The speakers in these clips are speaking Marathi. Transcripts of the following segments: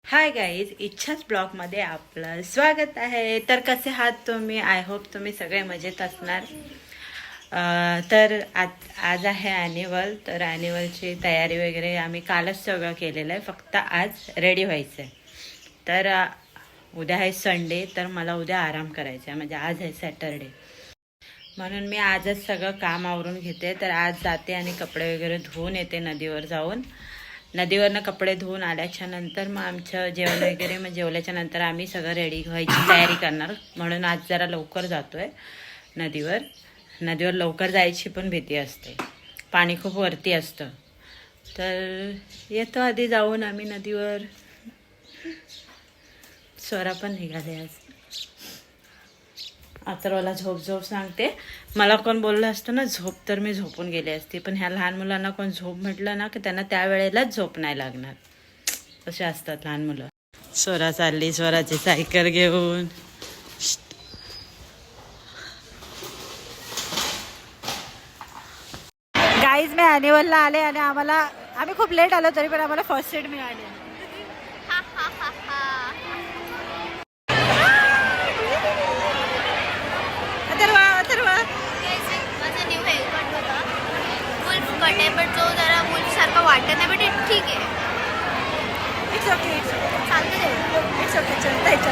हाय गाईज, इच्छाच ब्लॉगमध्ये आपलं स्वागत आहे. तर कसे आहात तुम्ही? आय होप तुम्ही सगळे मजेत असणार. तर आज आहे ॲन्युअल. तर ॲन्युअलची तयारी वगैरे आम्ही कालच सगळं केलेलं आहे, फक्त आज रेडी व्हायचं आहे. तर उद्या आहे संडे, तर मला उद्या आराम करायचा आहे, म्हणजे आज आहे सॅटरडे. म्हणून मी आजच सगळं काम आवरून घेते. तर आज जाते आणि कपडे वगैरे धुवून येते नदीवर जाऊन. नदीवरनं कपडे धुवून आल्याच्या नंतर मग आमचं जेवण वगैरे, मग जेवल्याच्या नंतर आम्ही सगळं रेडी व्हायची तयारी करणार. म्हणून आज जरा लवकर जातो आहे नदीवर. नदीवर लवकर जायची पण भीती असते, पाणी खूप वरती असतं. तर येतो आधी जाऊन आम्ही नदीवर. स्वरा पण निघाले आज. अथर्वला झोप सांगते. मला कोण बोललं असतं ना झोप, तर मी झोपून गेले असते. पण ह्या लहान मुलांना कोण झोप म्हटलं ना की त्यांना त्यावेळेलाच झोप नाही लागणार. असे असतात लहान मुलं. स्वरा चालली स्वराची सायकल घेऊन. गाईज, मी ॲन्युअलला आले आणि आम्ही खूप लेट आलो, तरी पण आम्हाला फर्स्ट सीट मिळाली. बट जो जरा वुल्फ सारखा वाटत नाही, बट ठीक आहे. इट्स ओके, चालतं इट्स ओके, चलतंय.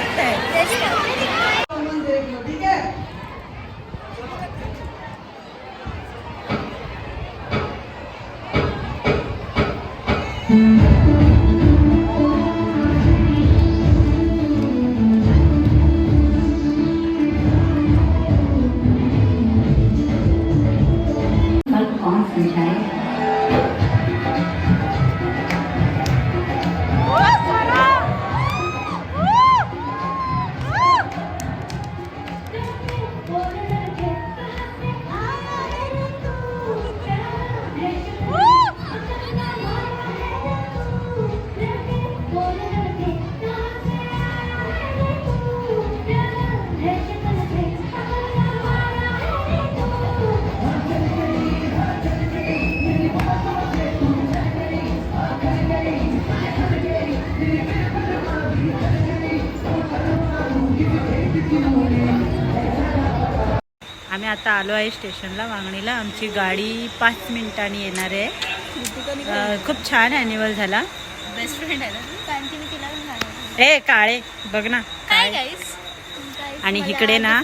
आम्ही आता आलो आहे स्टेशनला, वांगणीला. आमची गाडी 5 मिनिटांनी येणार आहे. खूप छान ॲन्युअल झाला. बेस्ट फ्रेंड आहे ना, कारण की मी तिला ए काळे बघ ना काय काय. गाईस. आणि इकडे ना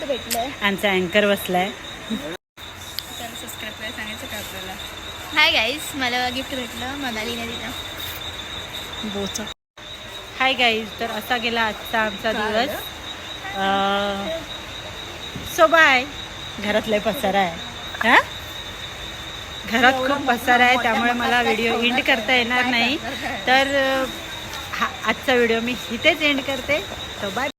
आमचा अँकर बसलाय. सबस्क्राईब करायला सांगायचं का आपल्याला? हाय गाईस, मला गिफ्ट भेटलं मनालीने दिलं. बोच. हाय गाईज, तर असा गेला आजचा आमचा दिवस. So bye. घरात लय पसारा आहे. हा, घरात खूप पसारा आहे, त्यामुळे मला व्हिडिओ एंड करता येणार नाही. तर आजचा व्हिडिओ मी इथेच एंड करते. So bye.